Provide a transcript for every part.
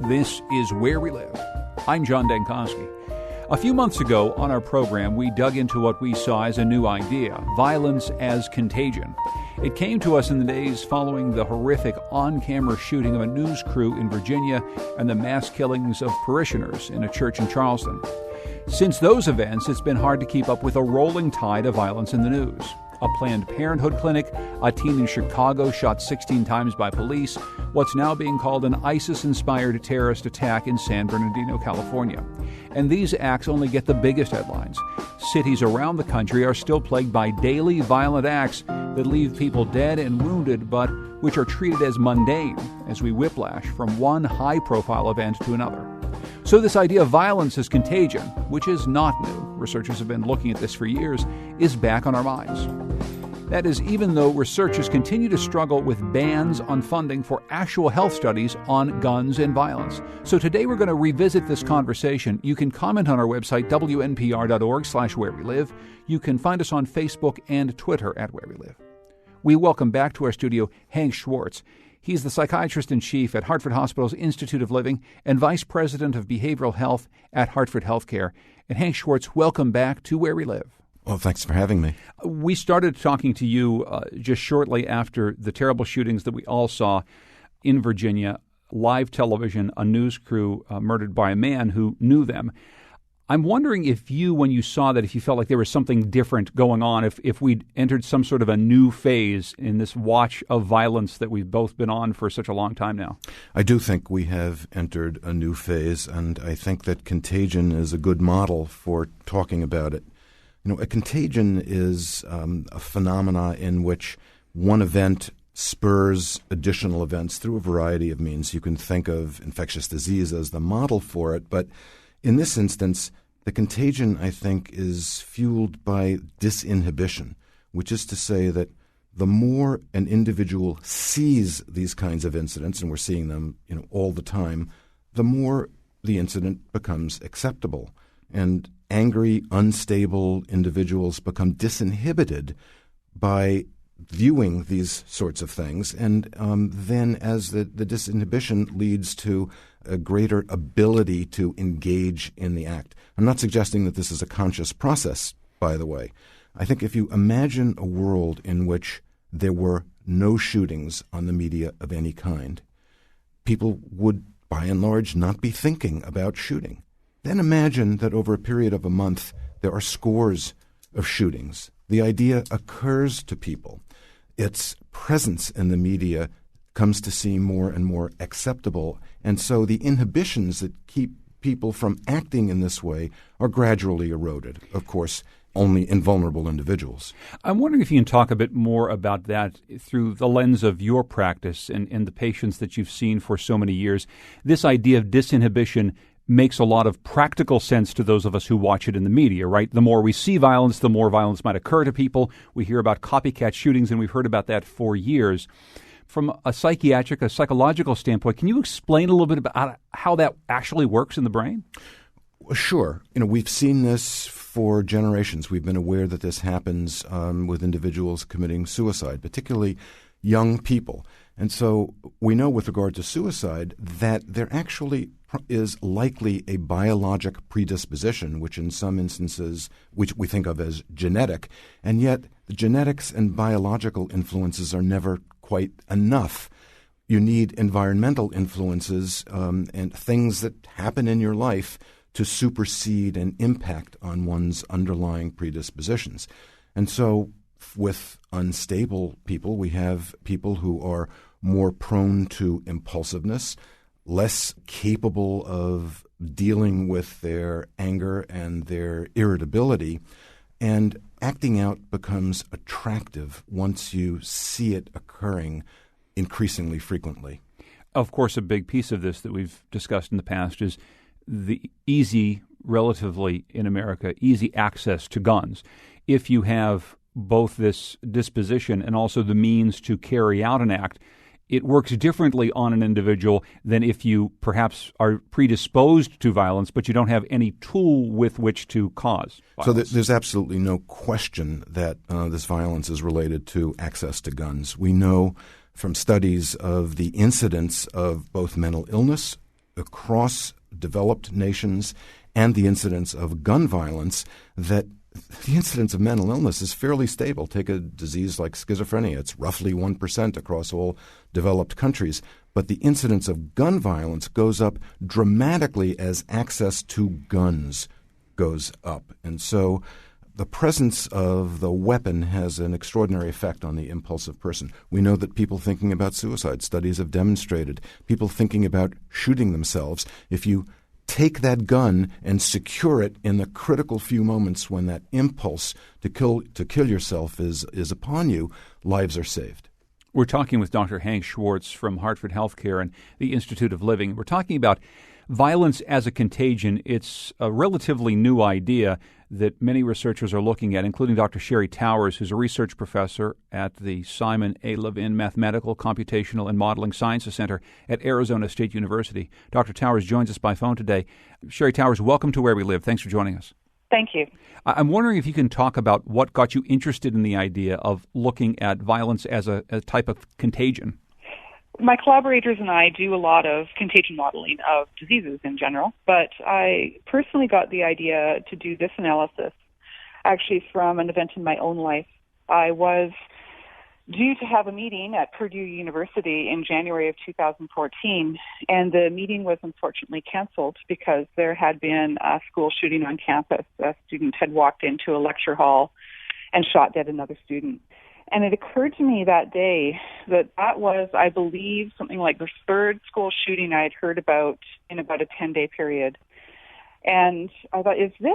This is Where We Live. I'm John Dankosky. A few months ago on our program, we dug into what we saw as a new idea, violence as contagion. It came to us in the days following the horrific on-camera shooting of a news crew in Virginia and the mass killings of parishioners in a church in Charleston. Since those events, it's been hard to keep up with a rolling tide of violence in the news. A Planned Parenthood clinic, a teen in Chicago shot 16 times by police, what's now being called an ISIS-inspired terrorist attack in San Bernardino, California. And these acts only get the biggest headlines. Cities around the country are still plagued by daily violent acts that leave people dead and wounded, but which are treated as mundane as we whiplash from one high-profile event to another. So this idea of violence as contagion, which is not new, researchers have been looking at this for years, is back on our minds. That is, even though researchers continue to struggle with bans on funding for actual health studies on guns and violence. So today we're going to revisit this conversation. You can comment on our website, wnpr.org/wherewelive. You can find us on Facebook and Twitter at Where We Live. We welcome back to our studio Hank Schwartz. He's the psychiatrist-in-chief at Hartford Hospital's Institute of Living and vice president of behavioral health at Hartford Healthcare. And Hank Schwartz, welcome back to Where We Live. Well, thanks for having me. We started talking to you just shortly after the terrible shootings that we all saw in Virginia, live television, a news crew murdered by a man who knew them. I'm wondering if you, when you saw that, if you felt like there was something different going on, if we'd entered some sort of a new phase in this watch of violence that we've both been on for such a long time now. I do think we have entered a new phase, and I think that contagion is a good model for talking about it. You know, a contagion is a phenomena in which one event spurs additional events through a variety of means. You can think of infectious disease as the model for it, but in this instance, the contagion, I think, is fueled by disinhibition, which is to say that the more an individual sees these kinds of incidents, and we're seeing them, all the time, the more the incident becomes acceptable. And angry, unstable individuals become disinhibited by viewing these sorts of things. And then as the disinhibition leads to a greater ability to engage in the act. I'm not suggesting that this is a conscious process, by the way. I think if you imagine a world in which there were no shootings on the media of any kind, people would, by and large, not be thinking about shooting. Then imagine that over a period of a month, there are scores of shootings. The idea occurs to people. Its presence in the media comes to seem more and more acceptable. And so the inhibitions that keep people from acting in this way are gradually eroded, of course, only in vulnerable individuals. I'm wondering if you can talk a bit more about that through the lens of your practice and the patients that you've seen for so many years. This idea of disinhibition makes a lot of practical sense to those of us who watch it in the media, right? The more we see violence, the more violence might occur to people. We hear about copycat shootings, and we've heard about that for years. From a psychological standpoint, can you explain a little bit about how that actually works in the brain? Sure. We've seen this for generations. We've been aware that this happens with individuals committing suicide, particularly young people. And so we know with regard to suicide that there actually is likely a biologic predisposition, which in some instances, which we think of as genetic, and yet the genetics and biological influences are never quite enough. You need environmental influences and things that happen in your life to supersede and impact on one's underlying predispositions. And so with unstable people, we have people who are more prone to impulsiveness, less capable of dealing with their anger and their irritability, and acting out becomes attractive once you see it occurring increasingly frequently. Of course, a big piece of this that we've discussed in the past is the relatively in America, easy access to guns. If you have both this disposition and also the means to carry out an act, it works differently on an individual than if you perhaps are predisposed to violence, but you don't have any tool with which to cause violence. So there's absolutely no question that this violence is related to access to guns. We know from studies of the incidence of both mental illness across developed nations and the incidence of gun violence that the incidence of mental illness is fairly stable. Take a disease like schizophrenia. It's roughly 1% across all developed countries. But the incidence of gun violence goes up dramatically as access to guns goes up. And so the presence of the weapon has an extraordinary effect on the impulsive person. We know that people thinking about suicide, studies have demonstrated, people thinking about shooting themselves, if you take that gun and secure it in the critical few moments when that impulse to kill yourself is upon you, lives are saved. We're talking with Dr. Hank Schwartz from Hartford Healthcare and the Institute of Living. We're talking about violence as a contagion. It's a relatively new idea that many researchers are looking at, including Dr. Sherry Towers, who's a research professor at the Simon A. Levin Mathematical, Computational, and Modeling Sciences Center at Arizona State University. Dr. Towers joins us by phone today. Sherry Towers, welcome to Where We Live. Thanks for joining us. Thank you. I'm wondering if you can talk about what got you interested in the idea of looking at violence as a type of contagion. My collaborators and I do a lot of contagion modeling of diseases in general, but I personally got the idea to do this analysis actually from an event in my own life. I was due to have a meeting at Purdue University in January of 2014, and the meeting was unfortunately canceled because there had been a school shooting on campus. A student had walked into a lecture hall and shot dead another student. And it occurred to me that day that was, I believe, something like the third school shooting I had heard about in about a 10-day period. And I thought, is this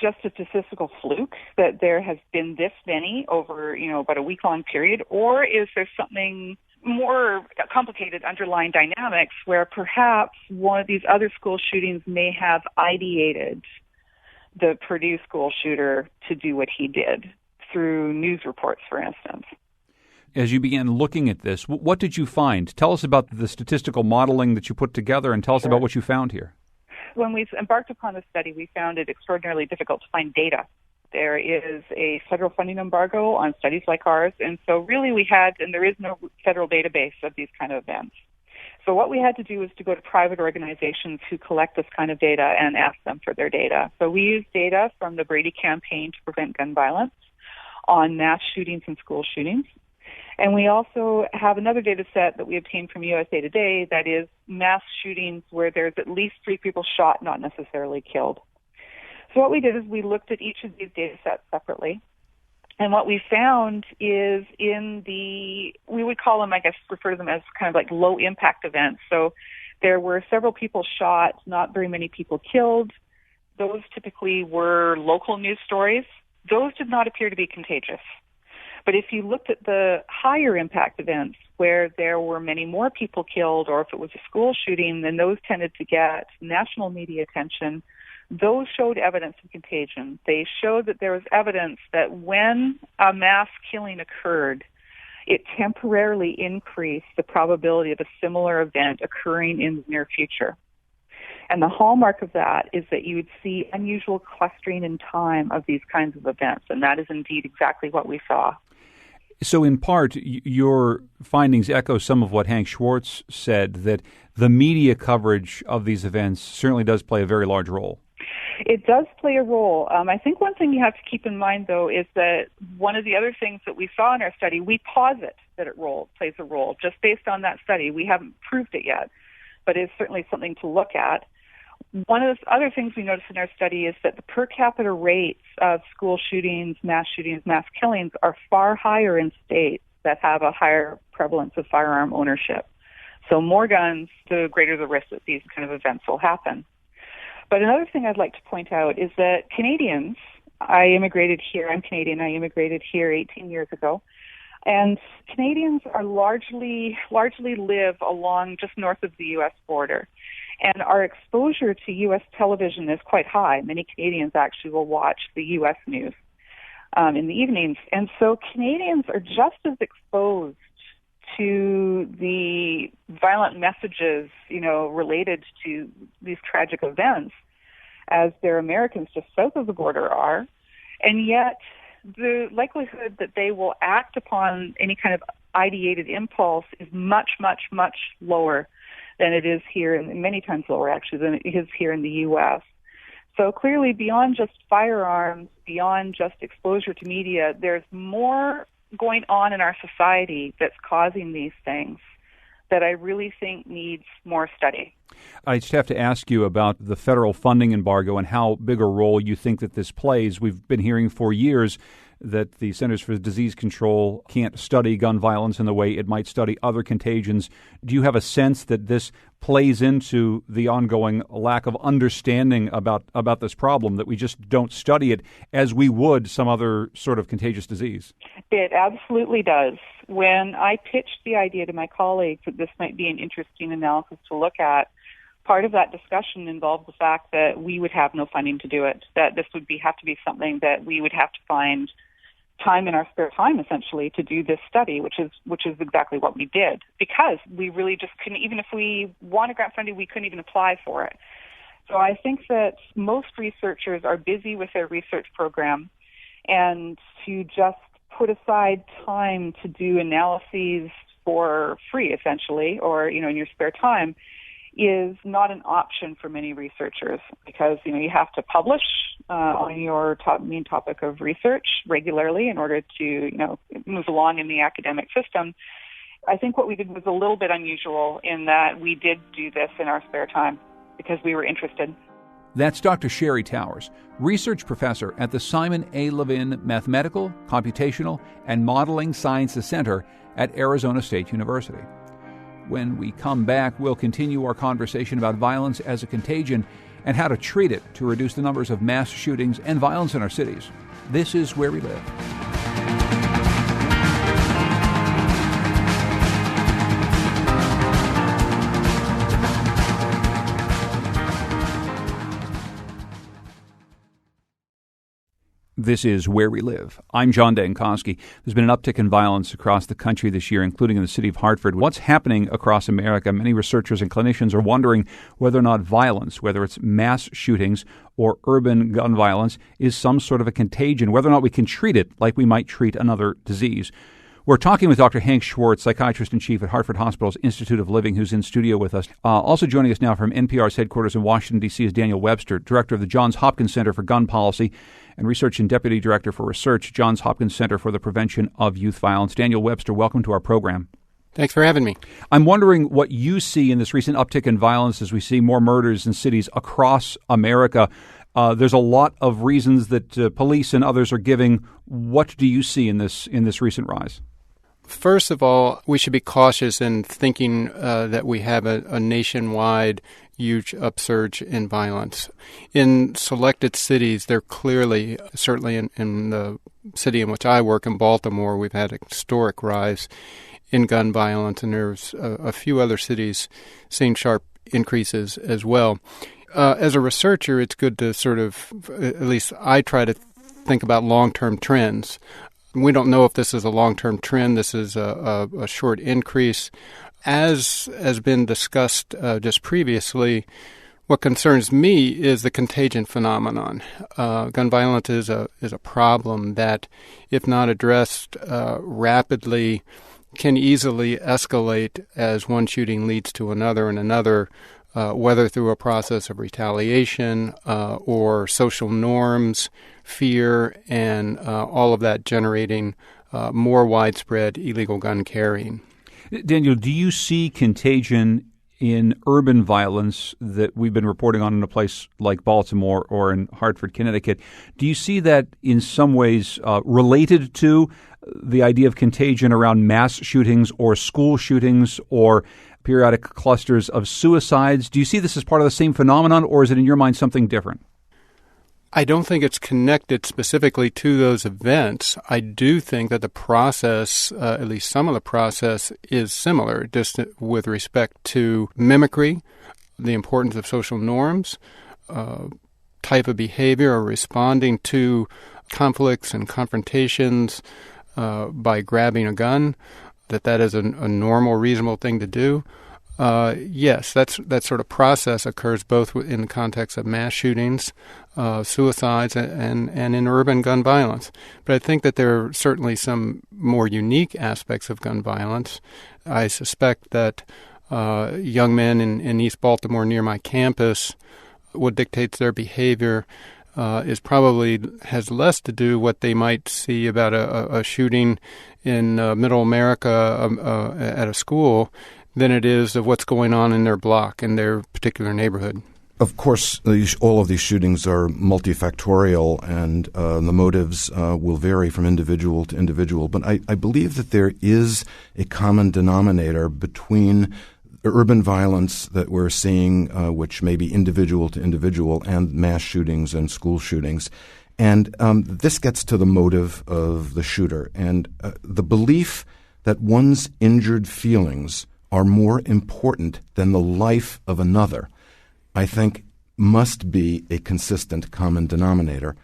just a statistical fluke that there has been this many over, about a week-long period? Or is there something more complicated underlying dynamics where perhaps one of these other school shootings may have ideated the Purdue school shooter to do what he did? Through news reports, for instance. As you began looking at this, what did you find? Tell us about the statistical modeling that you put together and tell us about what you found here. When we embarked upon the study, we found it extraordinarily difficult to find data. There is a federal funding embargo on studies like ours, and so really there is no federal database of these kind of events. So what we had to do was to go to private organizations who collect this kind of data and ask them for their data. So we used data from the Brady Campaign to Prevent Gun Violence on mass shootings and school shootings. And we also have another data set that we obtained from USA Today that is mass shootings where there's at least 3 people shot, not necessarily killed. So what we did is we looked at each of these data sets separately. And what we found is we would call them, refer to them as kind of like low impact events. So there were several people shot, not very many people killed. Those typically were local news stories. Those did not appear to be contagious. But if you looked at the higher impact events where there were many more people killed, or if it was a school shooting, then those tended to get national media attention. Those showed evidence of contagion. They showed that there was evidence that when a mass killing occurred, it temporarily increased the probability of a similar event occurring in the near future. And the hallmark of that is that you would see unusual clustering in time of these kinds of events, and that is indeed exactly what we saw. So in part, your findings echo some of what Hank Schwartz said, that the media coverage of these events certainly does play a very large role. It does play a role. I think one thing you have to keep in mind, though, is that one of the other things that we saw in our study, we posit that it plays a role just based on that study. We haven't proved it yet, but it's certainly something to look at. One of the other things we noticed in our study is that the per capita rates of school shootings, mass killings are far higher in states that have a higher prevalence of firearm ownership. So more guns, the greater the risk that these kind of events will happen. But another thing I'd like to point out is that Canadians, I'm Canadian, I immigrated here 18 years ago, and Canadians are largely live along just north of the U.S. border. And our exposure to U.S. television is quite high. Many Canadians actually will watch the U.S. news in the evenings. And so Canadians are just as exposed to the violent messages, related to these tragic events as their Americans just south of the border are. And yet the likelihood that they will act upon any kind of ideated impulse is much, much, much lower than it is here, and many times lower actually than it is here in the U.S. So clearly, beyond just firearms, beyond just exposure to media, there's more going on in our society that's causing these things that I really think needs more study. I just have to ask you about the federal funding embargo and how big a role you think that this plays. We've been hearing for years that the Centers for Disease Control can't study gun violence in the way it might study other contagions. Do you have a sense that this plays into the ongoing lack of understanding about this problem, that we just don't study it as we would some other sort of contagious disease? It absolutely does. When I pitched the idea to my colleagues that this might be an interesting analysis to look at, part of that discussion involved the fact that we would have no funding to do it, that this would have to be something that we would have to find time in our spare time, essentially, to do this study, which is exactly what we did, because we really just couldn't, even if we wanted grant funding, we couldn't even apply for it. So I think that most researchers are busy with their research program, and to just put aside time to do analyses for free, essentially, or, in your spare time, is not an option for many researchers, because you have to publish on your main topic of research regularly in order to move along in the academic system. I think what we did was a little bit unusual in that we did do this in our spare time because we were interested. That's Dr. Sherry Towers, research professor at the Simon A. Levin Mathematical, Computational, and Modeling Sciences Center at Arizona State University. When we come back, we'll continue our conversation about violence as a contagion and how to treat it to reduce the numbers of mass shootings and violence in our cities. This is Where We Live. This is Where We Live. I'm John Dankosky. There's been an uptick in violence across the country this year, including in the city of Hartford. What's happening across America? Many researchers and clinicians are wondering whether or not violence, whether it's mass shootings or urban gun violence, is some sort of a contagion, whether or not we can treat it like we might treat another disease. We're talking with Dr. Hank Schwartz, psychiatrist-in-chief at Hartford Hospital's Institute of Living, who's in studio with us. Also joining us now from NPR's headquarters in Washington, D.C. is Daniel Webster, director of the Johns Hopkins Center for Gun Policy and research and deputy director for research, Johns Hopkins Center for the Prevention of Youth Violence. Daniel Webster, welcome to our program. Thanks for having me. I'm wondering what you see in this recent uptick in violence as we see more murders in cities across America. There's a lot of reasons that police and others are giving. What do you see in this recent rise? First of all, we should be cautious in thinking that we have a nationwide huge upsurge in violence. In selected cities, there clearly, certainly in the city in which I work, in Baltimore, we've had a historic rise in gun violence, and there's a few other cities seeing sharp increases as well. As a researcher, it's good to sort of, at least I try to think about long-term trends. We don't know if this is a long-term trend. This is a short increase. As has been discussed just previously, what concerns me is the contagion phenomenon. Gun violence is a problem that, if not addressed rapidly, can easily escalate as one shooting leads to another and another, whether through a process of retaliation or social norms, fear, and all of that generating more widespread illegal gun carrying. Daniel, do you see contagion in urban violence that we've been reporting on in a place like Baltimore or in Hartford, Connecticut? Do you see that in some ways related to the idea of contagion around mass shootings or school shootings or periodic clusters of suicides? Do you see this as part of the same phenomenon, or is it in your mind something different? I don't think it's connected specifically to those events. I do think that the process, at least some of the process, is similar, just with respect to mimicry, the importance of social norms, type of behavior, or responding to conflicts and confrontations by grabbing a gun, that is a normal, reasonable thing to do. Yes, that sort of process occurs both in the context of mass shootings, suicides, and in urban gun violence. But I think that there are certainly some more unique aspects of gun violence. I suspect that young men in East Baltimore near my campus, what dictates their behavior has less to do what they might see about a shooting in Middle America at a school than it is of what's going on in their block, in their particular neighborhood. Of course, all of these shootings are multifactorial, and the motives will vary from individual to individual. But I believe that there is a common denominator between urban violence that we're seeing, which may be individual to individual, and mass shootings and school shootings. And this gets to the motive of the shooter. And the belief that one's injured feelings are more important than the life of another, I think, must be a consistent common denominator.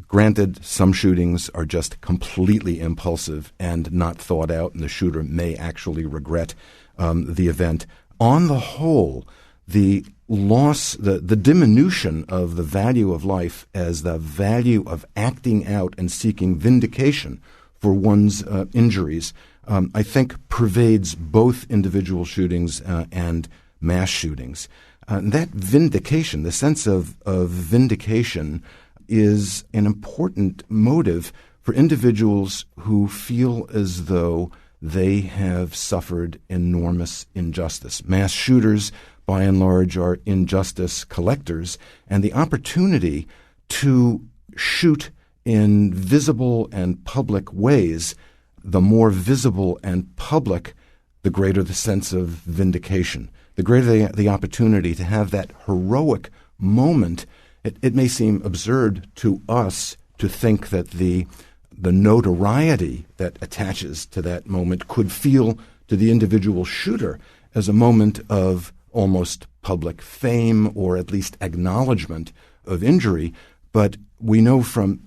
Granted, some shootings are just completely impulsive and not thought out, and the shooter may actually regret the event. On the whole, the loss, the diminution of the value of life as the value of acting out and seeking vindication for one's injuries, I think pervades both individual shootings and mass shootings. That vindication, the sense of vindication, is an important motive for individuals who feel as though they have suffered enormous injustice. Mass shooters, by and large, are injustice collectors, and the opportunity to shoot in visible and public ways, the more visible and public, the greater the sense of vindication, the greater the opportunity to have that heroic moment. It may seem absurd to us to think that the notoriety that attaches to that moment could feel to the individual shooter as a moment of almost public fame or at least acknowledgement of injury. But we know from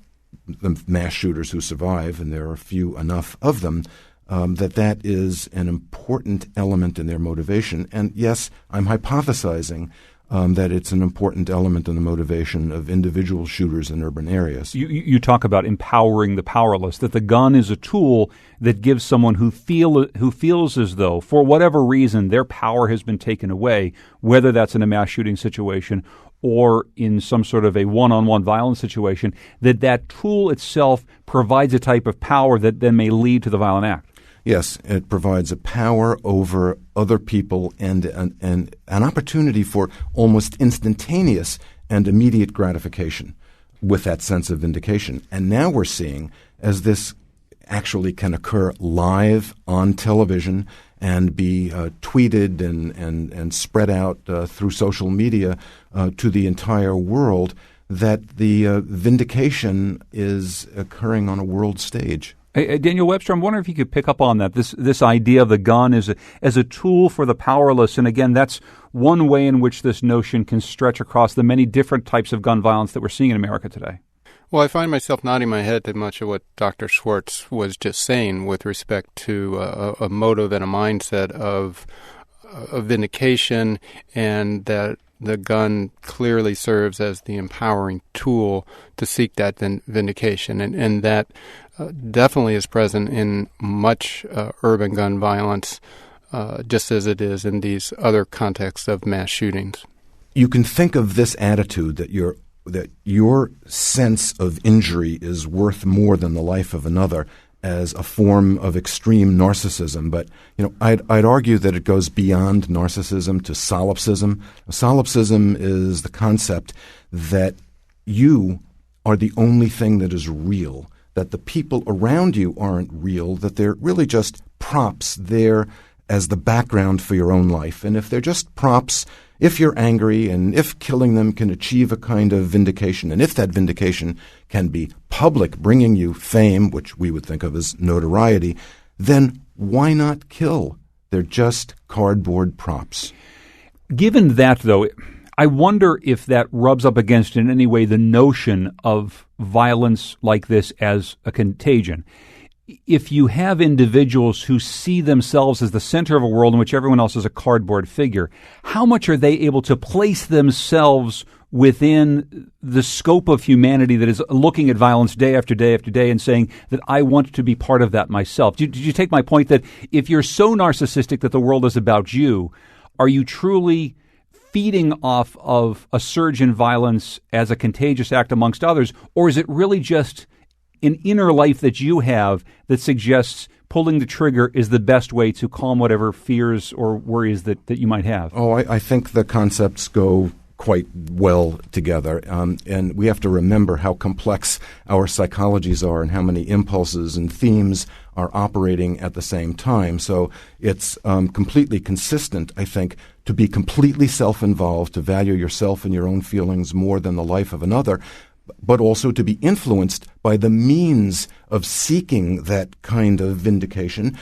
the mass shooters who survive, and there are few enough of them, that is an important element in their motivation. And yes, I'm hypothesizing that it's an important element in the motivation of individual shooters in urban areas. You talk about empowering the powerless, that the gun is a tool that gives someone who feels as though, for whatever reason, their power has been taken away, whether that's in a mass shooting situation or in some sort of a one-on-one violence situation, that tool itself provides a type of power that then may lead to the violent act. Yes, it provides a power over other people and an opportunity for almost instantaneous and immediate gratification with that sense of vindication. And now we're seeing, as this actually can occur live on television and be tweeted and spread out through social media to the entire world, that the vindication is occurring on a world stage. Daniel Webster, I'm wondering if you could pick up on that, this idea of the gun as a tool for the powerless. And again, that's one way in which this notion can stretch across the many different types of gun violence that we're seeing in America today. Well, I find myself nodding my head to much of what Dr. Schwartz was just saying with respect to a motive and a mindset of vindication, and that the gun clearly serves as the empowering tool to seek that vindication. And that definitely is present in much urban gun violence, just as it is in these other contexts of mass shootings. You can think of this attitude that your sense of injury is worth more than the life of another as a form of extreme narcissism. But I'd argue that it goes beyond narcissism to solipsism. Solipsism is the concept that you are the only thing that is real, that the people around you aren't real, that they're really just props there as the background for your own life. And if they're just props, if you're angry and if killing them can achieve a kind of vindication, and if that vindication can be public, bringing you fame, which we would think of as notoriety, then why not kill? They're just cardboard props. Given that, though, I wonder if that rubs up against in any way the notion of violence like this as a contagion. If you have individuals who see themselves as the center of a world in which everyone else is a cardboard figure, how much are they able to place themselves within the scope of humanity that is looking at violence day after day after day and saying that I want to be part of that myself? Did you take my point that if you're so narcissistic that the world is about you, are you truly feeding off of a surge in violence as a contagious act amongst others, or is it really just an inner life that you have that suggests pulling the trigger is the best way to calm whatever fears or worries that you might have? Oh, I think the concepts go quite well together. And we have to remember how complex our psychologies are and how many impulses and themes are operating at the same time. So it's completely consistent, I think, to be completely self-involved, to value yourself and your own feelings more than the life of another, but also to be influenced by the means of seeking that kind of vindication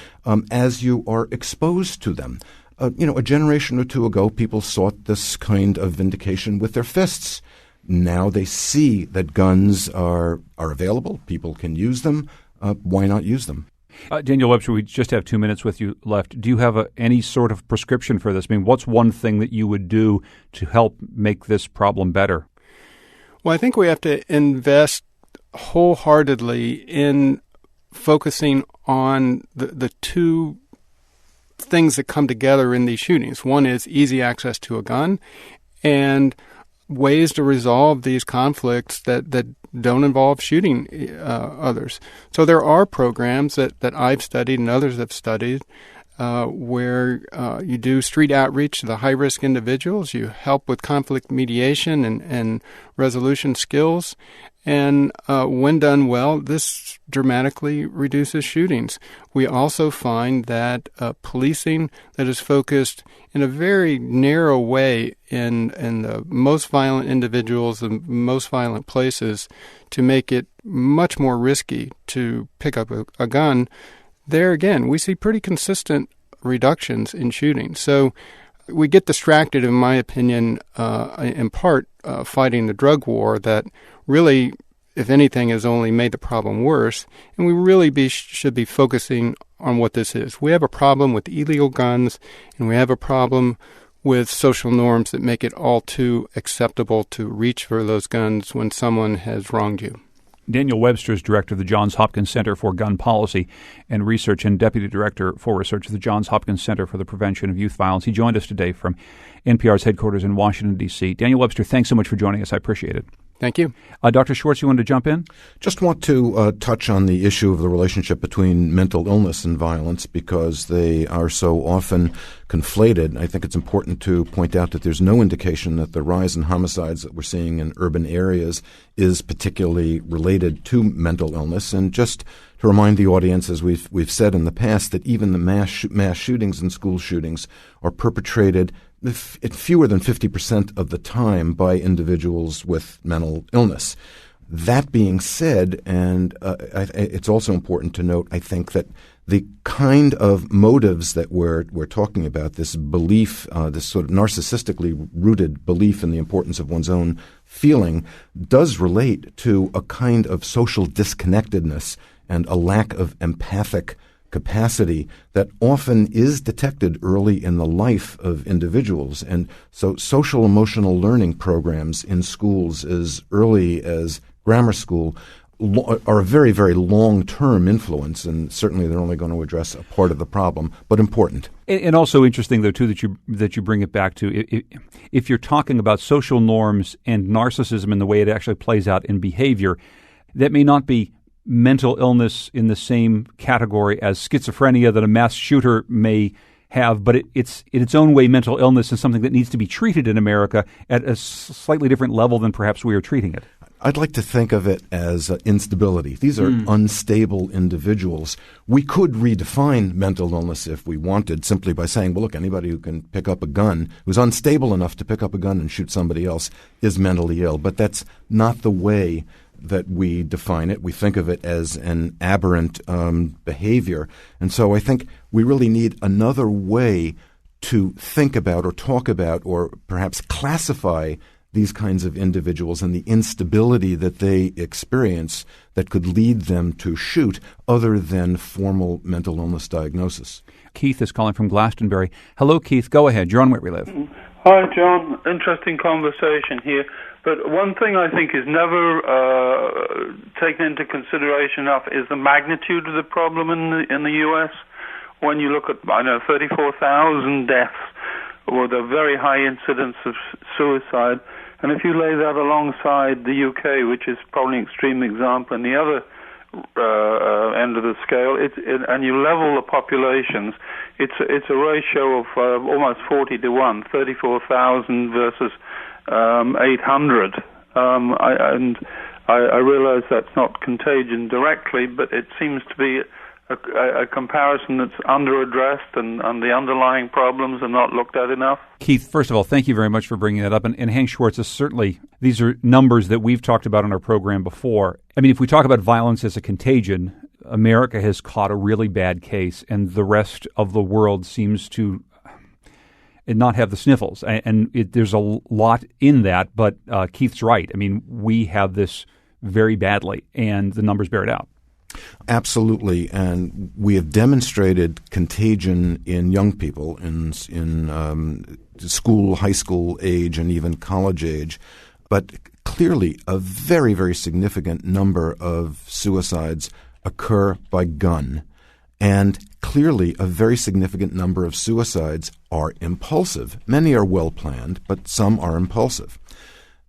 as you are exposed to them. A generation or two ago, people sought this kind of vindication with their fists. Now they see that guns are available. People can use them. Why not use them? Daniel Webster, we just have 2 minutes with you left. Do you have any sort of prescription for this? I mean, what's one thing that you would do to help make this problem better? Well, I think we have to invest wholeheartedly in focusing on the two things that come together in these shootings. One is easy access to a gun and ways to resolve these conflicts that don't involve shooting others. So there are programs that I've studied and others have studied where you do street outreach to the high-risk individuals. You help with conflict mediation and resolution skills. And when done well, this dramatically reduces shootings. We also find that policing that is focused in a very narrow way in the most violent individuals and most violent places to make it much more risky to pick up a gun. There again, we see pretty consistent reductions in shootings. So we get distracted, in my opinion, in part fighting the drug war that really, if anything, has only made the problem worse. And we really should be focusing on what this is. We have a problem with illegal guns, and we have a problem with social norms that make it all too acceptable to reach for those guns when someone has wronged you. Daniel Webster is director of the Johns Hopkins Center for Gun Policy and Research and deputy director for research at the Johns Hopkins Center for the Prevention of Youth Violence. He joined us today from NPR's headquarters in Washington, D.C. Daniel Webster, thanks so much for joining us. I appreciate it. Thank you. Dr. Schwartz, you wanted to jump in? Just want to touch on the issue of the relationship between mental illness and violence because they are so often conflated. I think it's important to point out that there's no indication that the rise in homicides that we're seeing in urban areas is particularly related to mental illness. And just to remind the audience, as we've said in the past, that even the mass shootings and school shootings are perpetrated fewer than 50% of the time by individuals with mental illness. That being said, and it's also important to note, I think, that the kind of motives that we're talking about, this belief, this sort of narcissistically rooted belief in the importance of one's own feeling, does relate to a kind of social disconnectedness and a lack of empathic capacity that often is detected early in the life of individuals. And so social emotional learning programs in schools as early as grammar school are a very, very long-term influence, and certainly they're only going to address a part of the problem, but important. And also interesting, though, too, that you bring it back to if you're talking about social norms and narcissism and the way it actually plays out in behavior, that may not be mental illness in the same category as schizophrenia that a mass shooter may have, but it's in its own way mental illness and something that needs to be treated in America at a slightly different level than perhaps we are treating it. I'd like to think of it as instability. These are unstable individuals. We could redefine mental illness if we wanted simply by saying, well, look, anybody who can pick up a gun, who's unstable enough to pick up a gun and shoot somebody else is mentally ill. But that's not the way that we define it. We think of it as an aberrant behavior. And so I think we really need another way to think about or talk about or perhaps classify these kinds of individuals and the instability that they experience that could lead them to shoot other than formal mental illness diagnosis. Keith is calling from Glastonbury. Hello, Keith. Go ahead. You're on Where We Live. Hi, John. Interesting conversation here. But one thing I think is never taken into consideration enough is the magnitude of the problem in the U.S. When you look at, 34,000 deaths with a very high incidence of suicide. And if you lay that alongside the UK, which is probably an extreme example, and the other end of the scale, and you level the populations, it's a ratio of almost 40 to 1, 34,000 versus 800. I realize that's not contagion directly, but it seems to be a comparison that's under-addressed and the underlying problems are not looked at enough. Keith, first of all, thank you very much for bringing that up. And Hank Schwartz, certainly these are numbers that we've talked about on our program before. I mean, if we talk about violence as a contagion, America has caught a really bad case, and the rest of the world seems to not have the sniffles. And there's a lot in that, but Keith's right. I mean, we have this very badly, and the numbers bear it out. Absolutely, and we have demonstrated contagion in young people in school, high school age, and even college age. But clearly, a very, very significant number of suicides occur by gun, and clearly, a very significant number of suicides are impulsive. Many are well planned, but some are impulsive.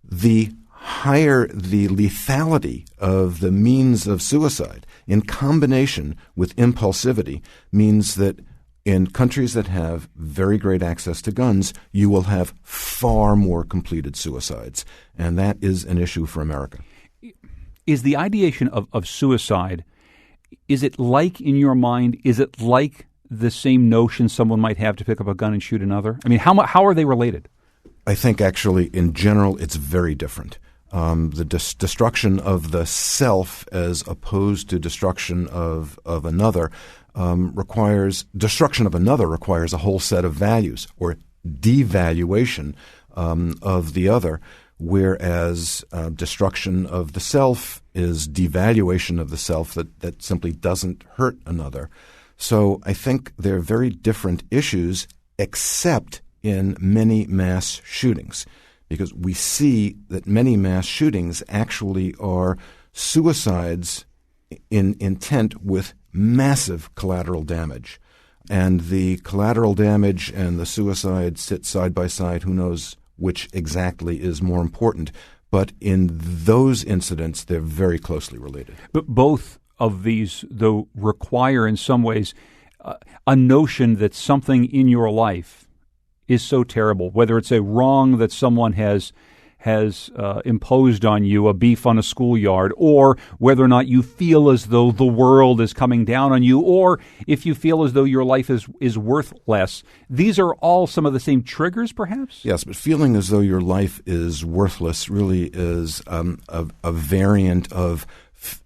The higher the lethality of the means of suicide in combination with impulsivity means that in countries that have very great access to guns, you will have far more completed suicides. And that is an issue for America. Is the ideation of suicide, is it like, in your mind, is it like the same notion someone might have to pick up a gun and shoot another? I mean, how are they related? I think actually, in general, it's very different. The destruction of the self as opposed to destruction of another requires a whole set of values, or devaluation of the other, whereas destruction of the self is devaluation of the self that simply doesn't hurt another. So I think they're very different issues, except in many mass shootings, because we see that many mass shootings actually are suicides in intent with massive collateral damage. And the collateral damage and the suicide sit side by side. Who knows which exactly is more important? But in those incidents, they're very closely related. But both of these, though, require in some ways a notion that something in your life is so terrible, whether it's a wrong that someone has imposed on you, a beef on a schoolyard, or whether or not you feel as though the world is coming down on you, or if you feel as though your life is worth less. These are all some of the same triggers, perhaps? Yes, but feeling as though your life is worthless really is a variant of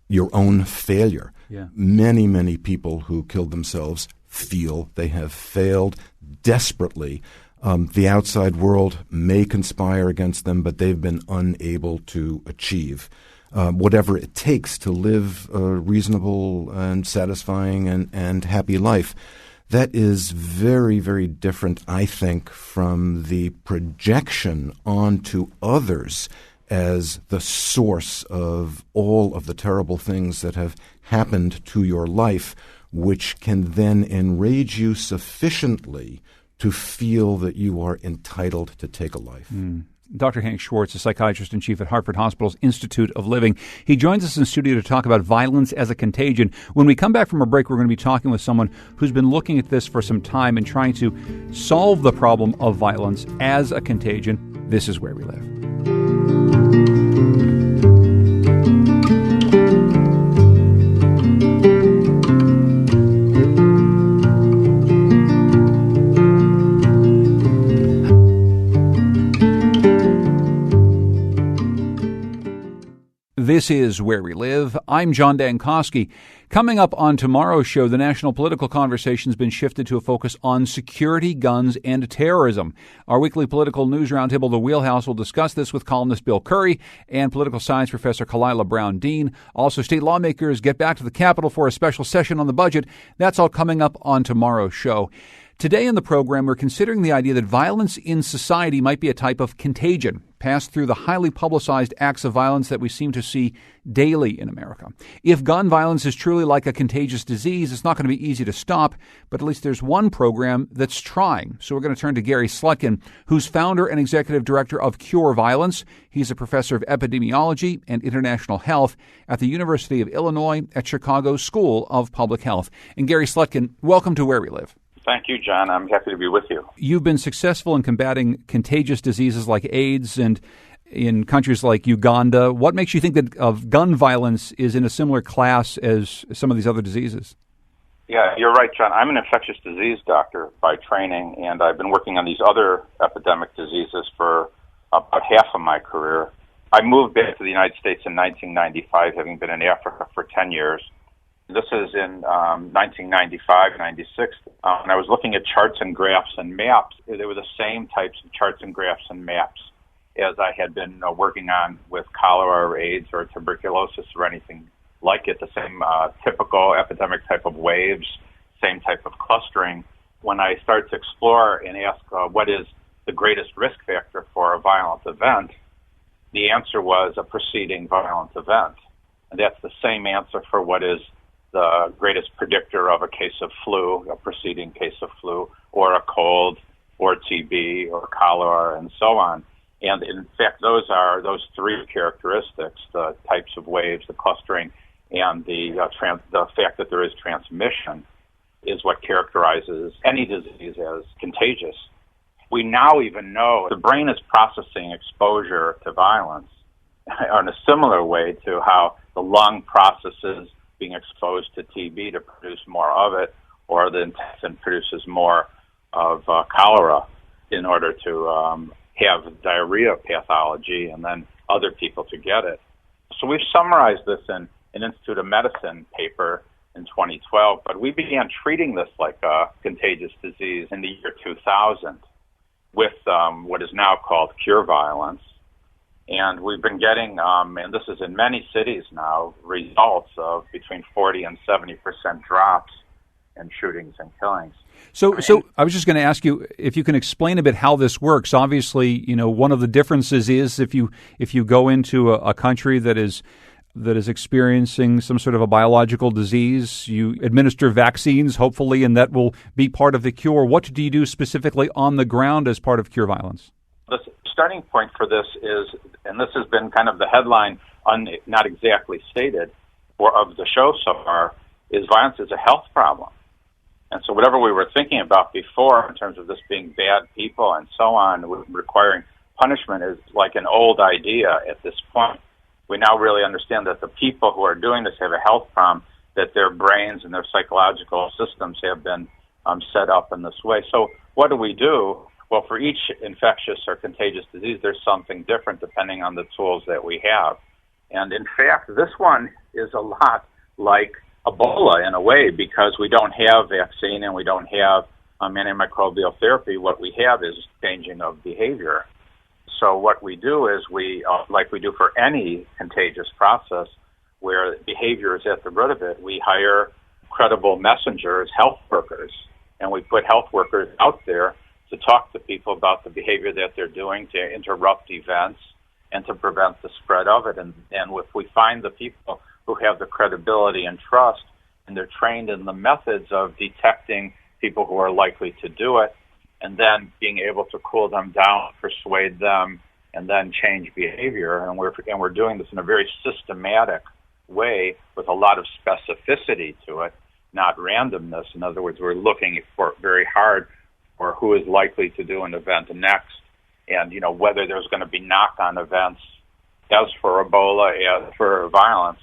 your own failure. Yeah. Many, many people who killed themselves feel they have failed desperately. The outside world may conspire against them, but they've been unable to achieve whatever it takes to live a reasonable and satisfying and happy life. That is very, very different, I think, from the projection onto others as the source of all of the terrible things that have happened to your life, which can then enrage you sufficiently to feel that you are entitled to take a life. Dr. Hank Schwartz, a psychiatrist in chief at Hartford Hospital's Institute of Living. He joins us in studio to talk about violence as a contagion. When we come back from a break, we're going to be talking with someone who's been looking at this for some time and trying to solve the problem of violence as a contagion. This is Where We Live. This is Where We Live. I'm John Dankosky. Coming up on tomorrow's show, the national political conversation has been shifted to a focus on security, guns, and terrorism. Our weekly political news roundtable, The Wheelhouse, will discuss this with columnist Bill Curry and political science professor Kalila Brown-Dean. Also, state lawmakers get back to the Capitol for a special session on the budget. That's all coming up on tomorrow's show. Today in the program, we're considering the idea that violence in society might be a type of contagion passed through the highly publicized acts of violence that we seem to see daily in America. If gun violence is truly like a contagious disease, it's not going to be easy to stop, but at least there's one program that's trying. So we're going to turn to Gary Slutkin, who's founder and executive director of Cure Violence. He's a professor of epidemiology and international health at the University of Illinois at Chicago School of Public Health. And Gary Slutkin, welcome to Where We Live. Thank you, John. I'm happy to be with you. You've been successful in combating contagious diseases like AIDS and in countries like Uganda. What makes you think that gun violence is in a similar class as some of these other diseases? Yeah, you're right, John. I'm an infectious disease doctor by training, and I've been working on these other epidemic diseases for about half of my career. I moved back to the United States in 1995, having been in Africa for 10 years. This is in 1995, 96, and I was looking at charts and graphs and maps. They were the same types of charts and graphs and maps as I had been working on with cholera or AIDS or tuberculosis or anything like it, the same typical epidemic type of waves, same type of clustering. When I started to explore and ask what is the greatest risk factor for a violent event, the answer was a preceding violent event. And that's the same answer for what is the greatest predictor of a case of flu, a preceding case of flu, or a cold, or TB, or cholera, and so on. And in fact, those three characteristics, the types of waves, the clustering, and the fact that there is transmission, is what characterizes any disease as contagious. We now even know the brain is processing exposure to violence in a similar way to how the lung processes being exposed to TB to produce more of it, or the intestine produces more of cholera in order to have diarrhea pathology and then other people to get it. So we've summarized this in an Institute of Medicine paper in 2012, but we began treating this like a contagious disease in the year 2000 with what is now called Cure Violence. And we've been getting, and this is in many cities now, results of between 40 and 70% drops in shootings and killings. So I was just going to ask you if you can explain a bit how this works. Obviously, one of the differences is if you go into a country that is experiencing some sort of a biological disease, you administer vaccines, hopefully, and that will be part of the cure. What do you do specifically on the ground as part of Cure Violence? The starting point for this is, and this has been kind of the headline, not exactly stated, of the show so far, is violence is a health problem. And so whatever we were thinking about before in terms of this being bad people and so on, requiring punishment is like an old idea at this point. We now really understand that the people who are doing this have a health problem, that their brains and their psychological systems have been set up in this way. So what do we do? Well, for each infectious or contagious disease, there's something different depending on the tools that we have. And in fact, this one is a lot like Ebola in a way because we don't have vaccine and we don't have antimicrobial therapy. What we have is changing of behavior. So what we do is we, like we do for any contagious process where behavior is at the root of it, we hire credible messengers, health workers, and we put health workers out there to talk to people about the behavior that they're doing to interrupt events and to prevent the spread of it. And if we find the people who have the credibility and trust and they're trained in the methods of detecting people who are likely to do it and then being able to cool them down, persuade them, and then change behavior. And we're doing this in a very systematic way with a lot of specificity to it, not randomness. In other words, we're looking for very hard or who is likely to do an event next, and whether there's going to be knock-on events. As for Ebola, as for violence,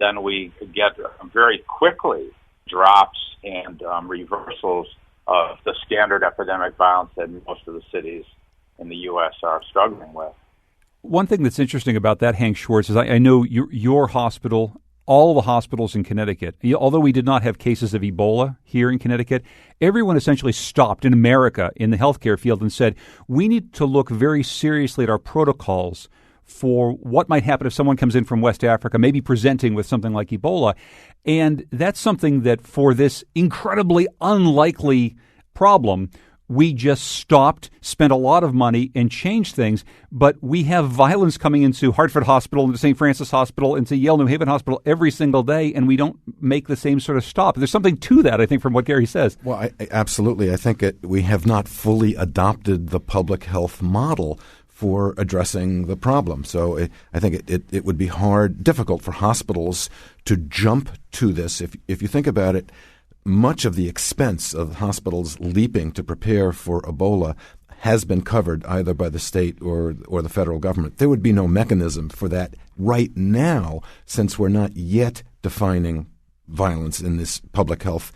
then we get very quickly drops and reversals of the standard epidemic violence that most of the cities in the U.S. are struggling with. One thing that's interesting about that, Hank Schwartz, is I know your hospital, all the hospitals in Connecticut, although we did not have cases of Ebola here in Connecticut, everyone essentially stopped in America in the healthcare field and said, we need to look very seriously at our protocols for what might happen if someone comes in from West Africa, maybe presenting with something like Ebola. And that's something that for this incredibly unlikely problem, we just stopped, spent a lot of money, and changed things. But we have violence coming into Hartford Hospital, into St. Francis Hospital, into Yale New Haven Hospital every single day, and we don't make the same sort of stop. There's something to that, I think, from what Gary says. Well, absolutely. I think we have not fully adopted the public health model for addressing the problem. So I think it would be difficult for hospitals to jump to this. If you think about it, much of the expense of hospitals leaping to prepare for Ebola has been covered either by the state or the federal government. There would be no mechanism for that right now, since we're not yet defining violence in this public health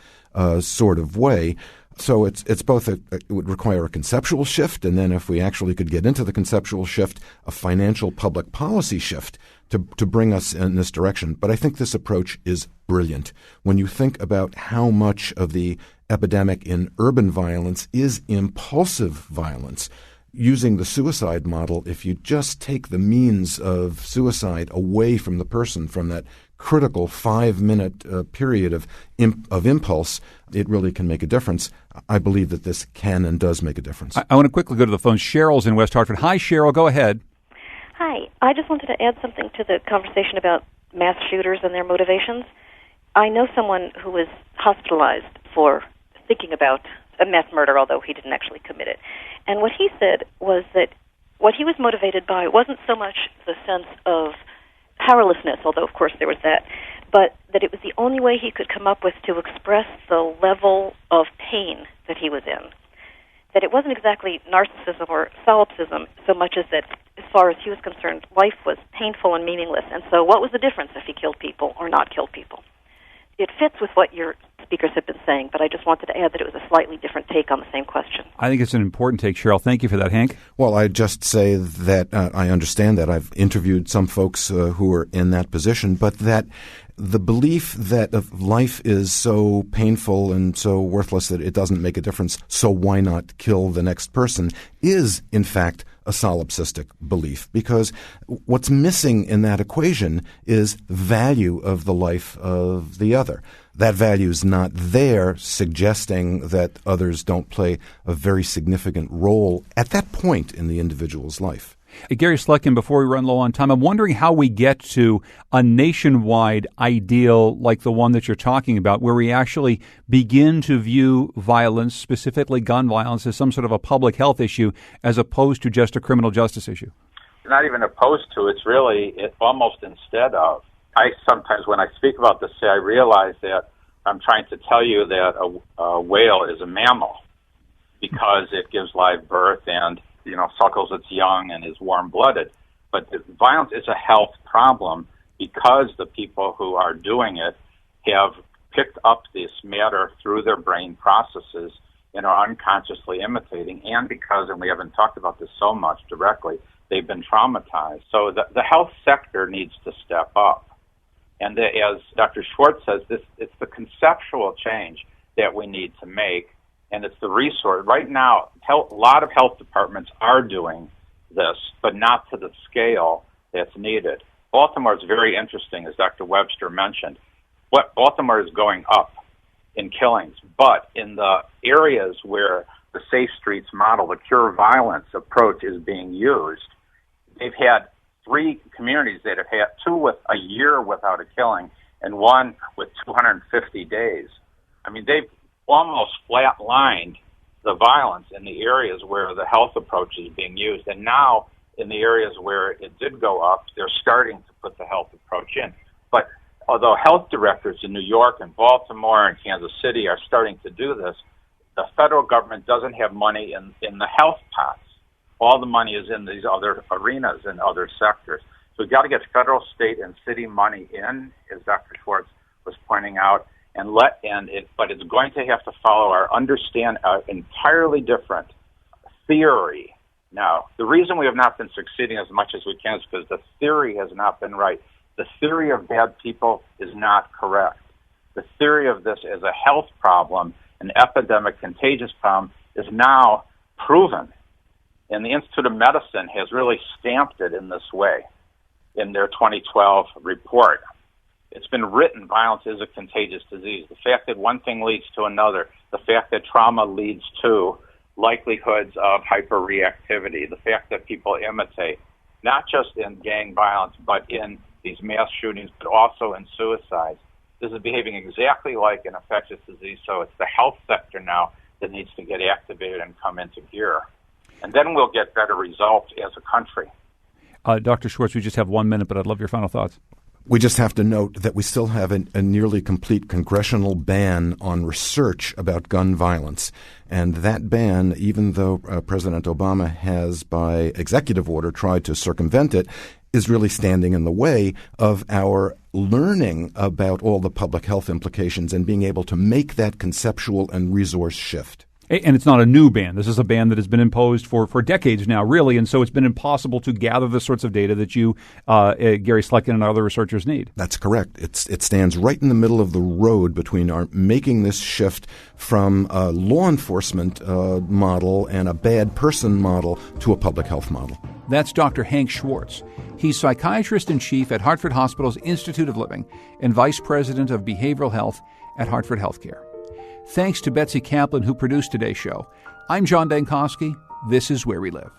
sort of way. So it's both it would require a conceptual shift, and then if we actually could get into the conceptual shift, a financial public policy shift to bring us in this direction. But I think this approach is brilliant. When you think about how much of the epidemic in urban violence is impulsive violence, using the suicide model, if you just take the means of suicide away from the person, from that critical 5-minute period of impulse, it really can make a difference. I believe that this can and does make a difference. I want to quickly go to the phone. Cheryl's in West Hartford. Hi, Cheryl. Go ahead. Hi. I just wanted to add something to the conversation about mass shooters and their motivations. I know someone who was hospitalized for thinking about a mass murder, although he didn't actually commit it. And what he said was that what he was motivated by wasn't so much the sense of powerlessness, although of course there was that, but that it was the only way he could come up with to express the level of pain that he was in. That it wasn't exactly narcissism or solipsism so much as that, as far as he was concerned, life was painful and meaningless. And so what was the difference if he killed people or not killed people? It fits with what your speakers have been saying, but I just wanted to add that it was a slightly different take on the same question. I think it's an important take, Cheryl. Thank you for that, Hank. Well, I'd just say that I understand that. I've interviewed some folks who are in that position, but that the belief that life is so painful and so worthless that it doesn't make a difference, so why not kill the next person, is, in fact, a solipsistic belief, because what's missing in that equation is value of the life of the other. That value is not there, suggesting that others don't play a very significant role at that point in the individual's life. Gary Slutkin, before we run low on time, I'm wondering how we get to a nationwide ideal like the one that you're talking about, where we actually begin to view violence, specifically gun violence, as some sort of a public health issue as opposed to just a criminal justice issue. Not even opposed to, it's really almost instead of. I sometimes, when I speak about this, I realize that I'm trying to tell you that a whale is a mammal because it gives live birth and suckles its young and is warm-blooded. But violence is a health problem because the people who are doing it have picked up this matter through their brain processes and are unconsciously imitating, and because, and we haven't talked about this so much directly, they've been traumatized. So the health sector needs to step up. And as Dr. Schwartz says, it's the conceptual change that we need to make. And it's the resource. Right now, a lot of health departments are doing this, but not to the scale that's needed. Baltimore is very interesting, as Dr. Webster mentioned. Baltimore is going up in killings, but in the areas where the Safe Streets model, the Cure Violence approach is being used, they've had 3 communities that have had 2 with a year without a killing and 1 with 250 days. I mean, they've almost flatlined the violence in the areas where the health approach is being used. And now, in the areas where it did go up, they're starting to put the health approach in. But although health directors in New York and Baltimore and Kansas City are starting to do this, the federal government doesn't have money in the health pots. All the money is in these other arenas and other sectors. So we've got to get federal, state, and city money in, as Dr. Schwartz was pointing out, but it's going to have to follow our entirely different theory. Now, the reason we have not been succeeding as much as we can is because the theory has not been right. The theory of bad people is not correct. The theory of this as a health problem, an epidemic contagious problem, is now proven. And the Institute of Medicine has really stamped it in this way in their 2012 report. It's been written, violence is a contagious disease. The fact that one thing leads to another, the fact that trauma leads to likelihoods of hyperreactivity, the fact that people imitate, not just in gang violence, but in these mass shootings, but also in suicides. This is behaving exactly like an infectious disease, so it's the health sector now that needs to get activated and come into gear. And then we'll get better results as a country. Dr. Schwartz, we just have 1 minute, but I'd love your final thoughts. We just have to note that we still have a nearly complete congressional ban on research about gun violence. And that ban, even though President Obama has, by executive order, tried to circumvent it, is really standing in the way of our learning about all the public health implications and being able to make that conceptual and resource shift. And it's not a new ban. This is a ban that has been imposed for decades now, really, and so it's been impossible to gather the sorts of data that you, Gary Slutkin, and other researchers need. That's correct. It stands right in the middle of the road between our making this shift from a law enforcement model and a bad person model to a public health model. That's Dr. Hank Schwartz. He's psychiatrist-in-chief at Hartford Hospital's Institute of Living and vice president of behavioral health at Hartford Healthcare. Thanks to Betsy Kaplan, who produced today's show. I'm John Dankosky. This is Where We Live.